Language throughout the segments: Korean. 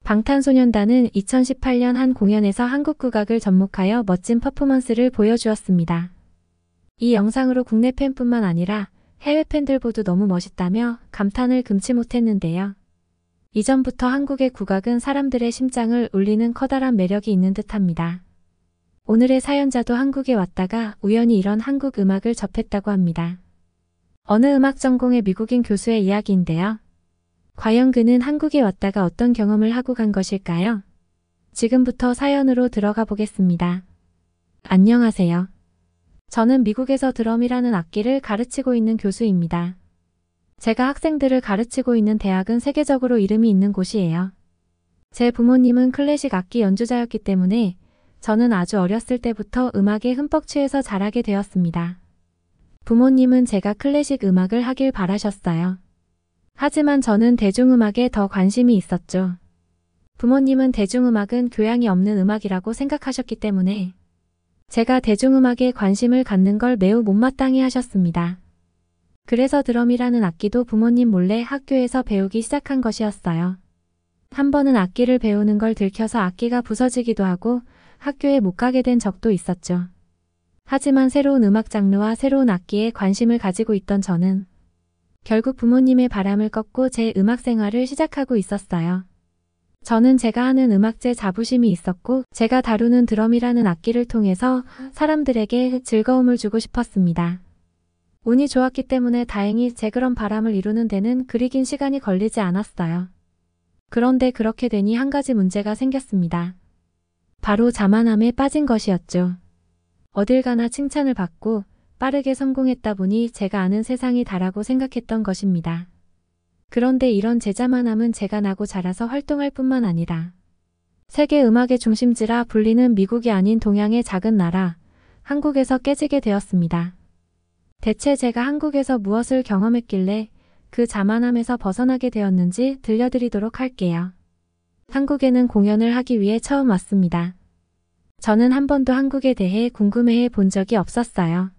방탄소년단은 2018년 한 공연에서 한국 국악을 접목하여 멋진 퍼포먼스를 보여주었습니다. 이 영상으로 국내 팬뿐만 아니라 해외 팬들보도 너무 멋있다며 감탄을 금치 못했는데요. 이전부터 한국의 국악은 사람들의 심장을 울리는 커다란 매력이 있는 듯합니다. 오늘의 사연자도 한국에 왔다가 우연히 이런 한국 음악을 접했다고 합니다. 어느 음악 전공의 미국인 교수의 이야기인데요. 과연 그는 한국에 왔다가 어떤 경험을 하고 간 것일까요? 지금부터 사연으로 들어가 보겠습니다. 안녕하세요. 저는 미국에서 드럼이라는 악기를 가르치고 있는 교수입니다. 제가 학생들을 가르치고 있는 대학은 세계적으로 이름이 있는 곳이에요. 제 부모님은 클래식 악기 연주자였기 때문에 저는 아주 어렸을 때부터 음악에 흠뻑 취해서 자라게 되었습니다. 부모님은 제가 클래식 음악을 하길 바라셨어요. 하지만 저는 대중음악에 더 관심이 있었죠. 부모님은 대중음악은 교양이 없는 음악이라고 생각하셨기 때문에 제가 대중음악에 관심을 갖는 걸 매우 못마땅해 하셨습니다. 그래서 드럼이라는 악기도 부모님 몰래 학교에서 배우기 시작한 것이었어요. 한 번은 악기를 배우는 걸 들켜서 악기가 부서지기도 하고 학교에 못 가게 된 적도 있었죠. 하지만 새로운 음악 장르와 새로운 악기에 관심을 가지고 있던 저는 결국 부모님의 바람을 꺾고 제 음악 생활을 시작하고 있었어요. 저는 제가 하는 음악에 자부심이 있었고 제가 다루는 드럼이라는 악기를 통해서 사람들에게 즐거움을 주고 싶었습니다. 운이 좋았기 때문에 다행히 제 그런 바람을 이루는 데는 그리 긴 시간이 걸리지 않았어요. 그런데 그렇게 되니 한 가지 문제가 생겼습니다. 바로 자만함에 빠진 것이었죠. 어딜 가나 칭찬을 받고 빠르게 성공했다 보니 제가 아는 세상이 다라고 생각했던 것입니다. 그런데 이런 제 자만함은 제가 나고 자라서 활동할 뿐만 아니라 세계 음악의 중심지라 불리는 미국이 아닌 동양의 작은 나라, 한국에서 깨지게 되었습니다. 대체 제가 한국에서 무엇을 경험했길래 그 자만함에서 벗어나게 되었는지 들려드리도록 할게요. 한국에는 공연을 하기 위해 처음 왔습니다. 저는 한 번도 한국에 대해 궁금해해 본 적이 없었어요.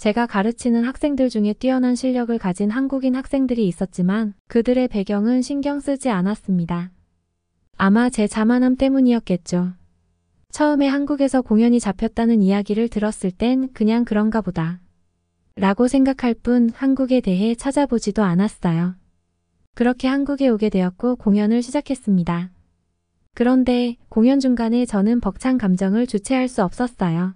제가 가르치는 학생들 중에 뛰어난 실력을 가진 한국인 학생들이 있었지만 그들의 배경은 신경 쓰지 않았습니다. 아마 제 자만함 때문이었겠죠. 처음에 한국에서 공연이 잡혔다는 이야기를 들었을 땐 그냥 그런가 보다 라고 생각할 뿐 한국에 대해 찾아보지도 않았어요. 그렇게 한국에 오게 되었고 공연을 시작했습니다. 그런데 공연 중간에 저는 벅찬 감정을 주체할 수 없었어요.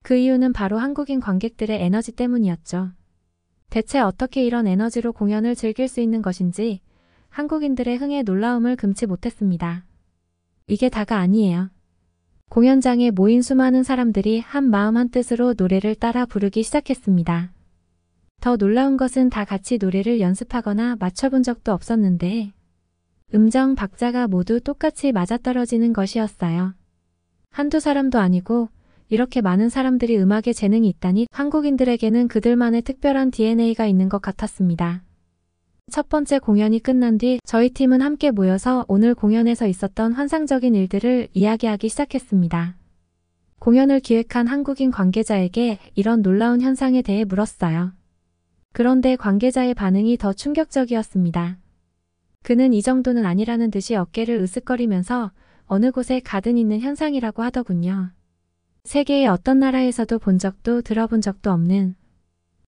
그 이유는 바로 한국인 관객들의 에너지 때문이었죠. 대체 어떻게 이런 에너지로 공연을 즐길 수 있는 것인지 한국인들의 흥에 놀라움을 금치 못했습니다. 이게 다가 아니에요. 공연장에 모인 수많은 사람들이 한 마음 한 뜻으로 노래를 따라 부르기 시작했습니다. 더 놀라운 것은 다 같이 노래를 연습하거나 맞춰본 적도 없었는데 음정, 박자가 모두 똑같이 맞아떨어지는 것이었어요. 한두 사람도 아니고 이렇게 많은 사람들이 음악에 재능이 있다니 한국인들에게는 그들만의 특별한 DNA가 있는 것 같았습니다. 첫 번째 공연이 끝난 뒤 저희 팀은 함께 모여서 오늘 공연에서 있었던 환상적인 일들을 이야기하기 시작했습니다. 공연을 기획한 한국인 관계자에게 이런 놀라운 현상에 대해 물었어요. 그런데 관계자의 반응이 더 충격적이었습니다. 그는 이 정도는 아니라는 듯이 어깨를 으쓱거리면서 어느 곳에 가든 있는 현상이라고 하더군요. 세계의 어떤 나라에서도 본 적도 들어본 적도 없는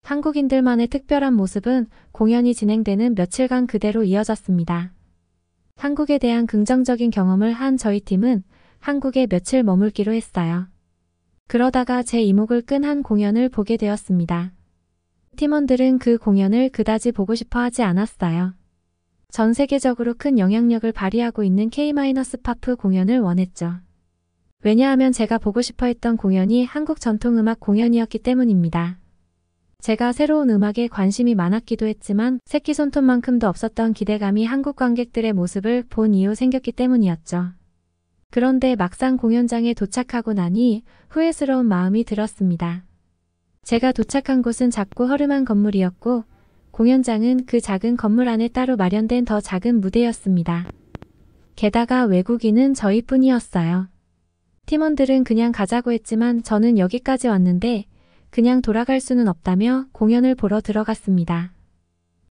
한국인들만의 특별한 모습은 공연이 진행되는 며칠간 그대로 이어졌습니다. 한국에 대한 긍정적인 경험을 한 저희 팀은 한국에 며칠 머물기로 했어요. 그러다가 제 이목을 끈 한 공연을 보게 되었습니다. 팀원들은 그 공연을 그다지 보고 싶어 하지 않았어요. 전 세계적으로 큰 영향력을 발휘하고 있는 K-팝 공연을 원했죠. 왜냐하면 제가 보고 싶어 했던 공연이 한국 전통음악 공연이었기 때문입니다. 제가 새로운 음악에 관심이 많았기도 했지만 새끼손톱만큼도 없었던 기대감이 한국 관객들의 모습을 본 이후 생겼기 때문이었죠. 그런데 막상 공연장에 도착하고 나니 후회스러운 마음이 들었습니다. 제가 도착한 곳은 작고 허름한 건물이었고 공연장은 그 작은 건물 안에 따로 마련된 더 작은 무대였습니다. 게다가 외국인은 저희뿐이었어요. 팀원들은 그냥 가자고 했지만 저는 여기까지 왔는데 그냥 돌아갈 수는 없다며 공연을 보러 들어갔습니다.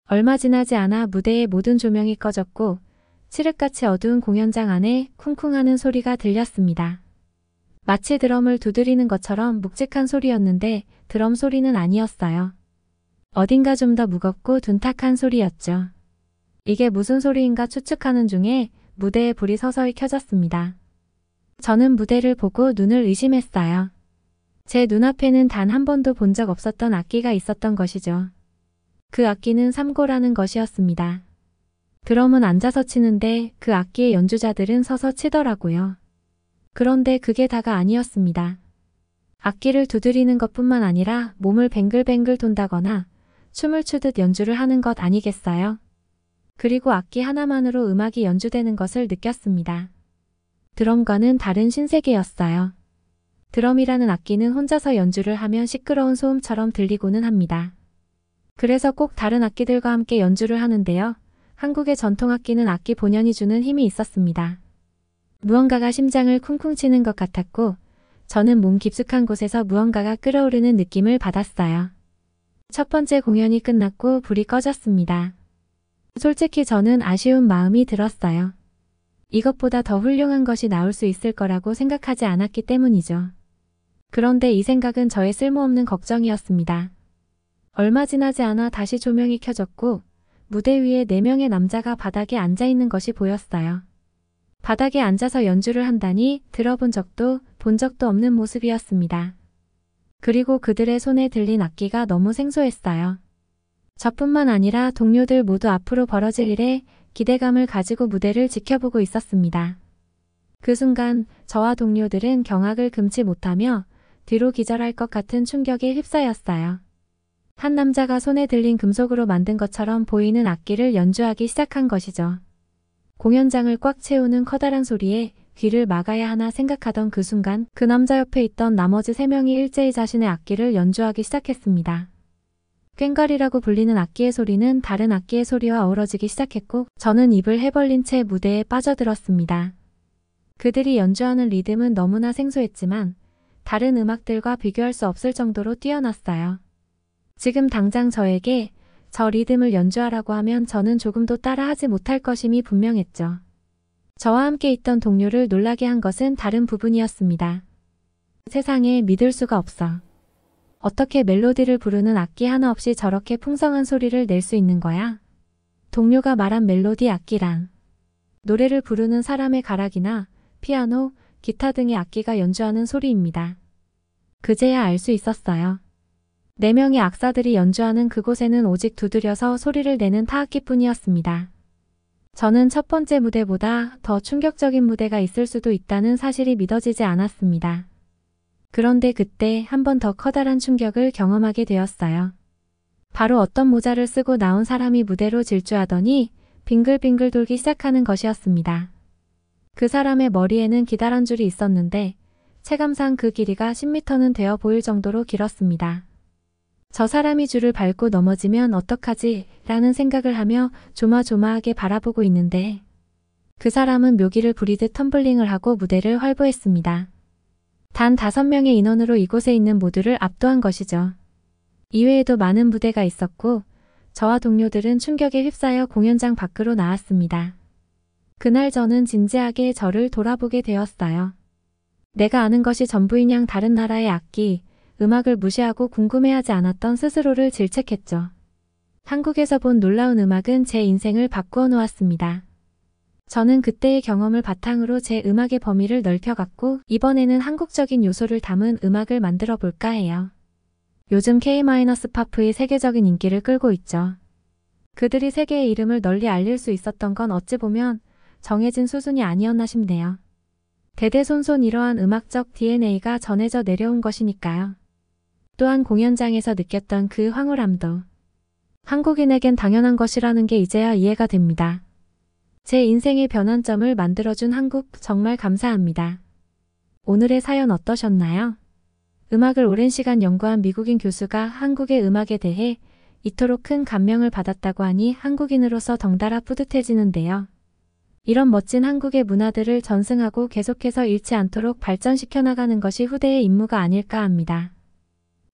얼마 지나지 않아 무대의 모든 조명이 꺼졌고 칠흑같이 어두운 공연장 안에 쿵쿵하는 소리가 들렸습니다. 마치 드럼을 두드리는 것처럼 묵직한 소리였는데 드럼 소리는 아니었어요. 어딘가 좀 더 무겁고 둔탁한 소리였죠. 이게 무슨 소리인가 추측하는 중에 무대에 불이 서서히 켜졌습니다. 저는 무대를 보고 눈을 의심했어요. 제 눈앞에는 단 한 번도 본 적 없었던 악기가 있었던 것이죠. 그 악기는 삼고라는 것이었습니다. 드럼은 앉아서 치는데 그 악기의 연주자들은 서서 치더라고요. 그런데 그게 다가 아니었습니다. 악기를 두드리는 것뿐만 아니라 몸을 뱅글뱅글 돈다거나 춤을 추듯 연주를 하는 것 아니겠어요? 그리고 악기 하나만으로 음악이 연주되는 것을 느꼈습니다. 드럼과는 다른 신세계였어요. 드럼이라는 악기는 혼자서 연주를 하면 시끄러운 소음처럼 들리고는 합니다. 그래서 꼭 다른 악기들과 함께 연주를 하는데요. 한국의 전통악기는 악기 본연이 주는 힘이 있었습니다. 무언가가 심장을 쿵쿵 치는 것 같았고 저는 몸 깊숙한 곳에서 무언가가 끓어오르는 느낌을 받았어요. 첫 번째 공연이 끝났고 불이 꺼졌습니다. 솔직히 저는 아쉬운 마음이 들었어요. 이것보다 더 훌륭한 것이 나올 수 있을 거라고 생각하지 않았기 때문이죠. 그런데 이 생각은 저의 쓸모없는 걱정이었습니다. 얼마 지나지 않아 다시 조명이 켜졌고 무대 위에 4명의 남자가 바닥에 앉아있는 것이 보였어요. 바닥에 앉아서 연주를 한다니 들어본 적도 본 적도 없는 모습이었습니다. 그리고 그들의 손에 들린 악기가 너무 생소했어요. 저뿐만 아니라 동료들 모두 앞으로 벌어질 일에 기대감을 가지고 무대를 지켜보고 있었습니다. 그 순간 저와 동료들은 경악을 금치 못하며 뒤로 기절할 것 같은 충격에 휩싸였어요. 한 남자가 손에 들린 금속으로 만든 것처럼 보이는 악기를 연주하기 시작한 것이죠. 공연장을 꽉 채우는 커다란 소리에 귀를 막아야 하나 생각하던 그 순간 그 남자 옆에 있던 나머지 3명이 일제히 자신의 악기를 연주하기 시작했습니다. 꽹과리라고 불리는 악기의 소리는 다른 악기의 소리와 어우러지기 시작했고 저는 입을 해벌린 채 무대에 빠져들었습니다. 그들이 연주하는 리듬은 너무나 생소했지만 다른 음악들과 비교할 수 없을 정도로 뛰어났어요. 지금 당장 저에게 저 리듬을 연주하라고 하면 저는 조금도 따라하지 못할 것임이 분명했죠. 저와 함께 있던 동료를 놀라게 한 것은 다른 부분이었습니다. 세상에 믿을 수가 없어. 어떻게 멜로디를 부르는 악기 하나 없이 저렇게 풍성한 소리를 낼 수 있는 거야? 동료가 말한 멜로디 악기란 노래를 부르는 사람의 가락이나 피아노, 기타 등의 악기가 연주하는 소리입니다. 그제야 알 수 있었어요. 4명의 악사들이 연주하는 그곳에는 오직 두드려서 소리를 내는 타악기뿐이었습니다. 저는 첫 번째 무대보다 더 충격적인 무대가 있을 수도 있다는 사실이 믿어지지 않았습니다. 그런데 그때 한 번 더 커다란 충격을 경험하게 되었어요. 바로 어떤 모자를 쓰고 나온 사람이 무대로 질주하더니 빙글빙글 돌기 시작하는 것이었습니다. 그 사람의 머리에는 기다란 줄이 있었는데 체감상 그 길이가 10m는 되어 보일 정도로 길었습니다. 저 사람이 줄을 밟고 넘어지면 어떡하지? 라는 생각을 하며 조마조마하게 바라보고 있는데 그 사람은 묘기를 부리듯 텀블링을 하고 무대를 활보했습니다. 단 5명의 인원으로 이곳에 있는 모두를 압도한 것이죠. 이외에도 많은 무대가 있었고 저와 동료들은 충격에 휩싸여 공연장 밖으로 나왔습니다. 그날 저는 진지하게 저를 돌아보게 되었어요. 내가 아는 것이 전부인 양 다른 나라의 악기, 음악을 무시하고 궁금해하지 않았던 스스로를 질책했죠. 한국에서 본 놀라운 음악은 제 인생을 바꾸어 놓았습니다. 저는 그때의 경험을 바탕으로 제 음악의 범위를 넓혀갔고 이번에는 한국적인 요소를 담은 음악을 만들어 볼까 해요. 요즘 K-팝의 세계적인 인기를 끌고 있죠. 그들이 세계의 이름을 널리 알릴 수 있었던 건 어찌 보면 정해진 수순이 아니었나 싶네요. 대대손손 이러한 음악적 DNA가 전해져 내려온 것이니까요. 또한 공연장에서 느꼈던 그 황홀함도 한국인에겐 당연한 것이라는 게 이제야 이해가 됩니다. 제 인생의 변환점을 만들어준 한국 정말 감사합니다. 오늘의 사연 어떠셨나요? 음악을 오랜 시간 연구한 미국인 교수가 한국의 음악에 대해 이토록 큰 감명을 받았다고 하니 한국인으로서 덩달아 뿌듯해지는데요. 이런 멋진 한국의 문화들을 전승하고 계속해서 잃지 않도록 발전시켜 나가는 것이 후대의 임무가 아닐까 합니다.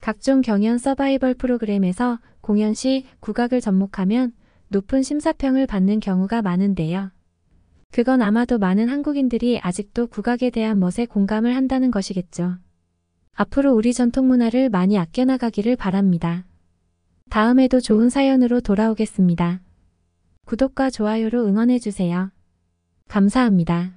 각종 경연 서바이벌 프로그램에서 공연 시 국악을 접목하면 높은 심사평을 받는 경우가 많은데요. 그건 아마도 많은 한국인들이 아직도 국악에 대한 멋에 공감을 한다는 것이겠죠. 앞으로 우리 전통 문화를 많이 아껴나가기를 바랍니다. 다음에도 좋은 사연으로 돌아오겠습니다. 구독과 좋아요로 응원해주세요. 감사합니다.